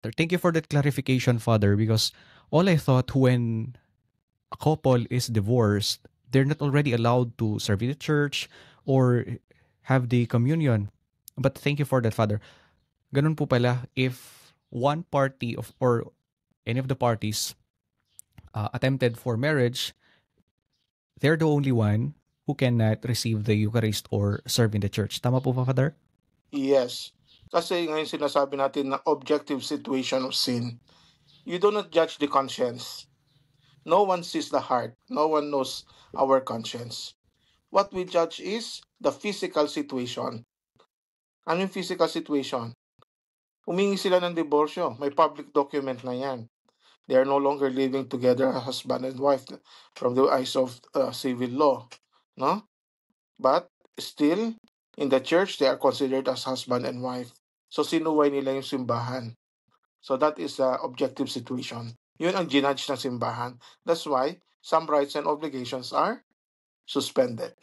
Thank you for that clarification, Father, because all I thought when a couple is divorced, they're not already allowed to serve in the church or have the communion. But thank you for that, Father. Ganun po pala, if one party of or any of the parties attempted for marriage, they're the only one who cannot receive the Eucharist or serve in the church. Tama po ba, Father? Yes. Kasi ngayon sinasabi natin na objective situation of sin. You do not judge the conscience. No one sees the heart. No one knows our conscience. What we judge is the physical situation. Ano yung physical situation? Humingi sila ng diborsyo. May public document na yan. They are no longer living together as husband and wife from the eyes of civil law. No? But still, in the church, they are considered as husband and wife. So, sinuway nila yung simbahan. So, that is the objective situation. Yun ang ginudge ng simbahan. That's why some rights and obligations are suspended.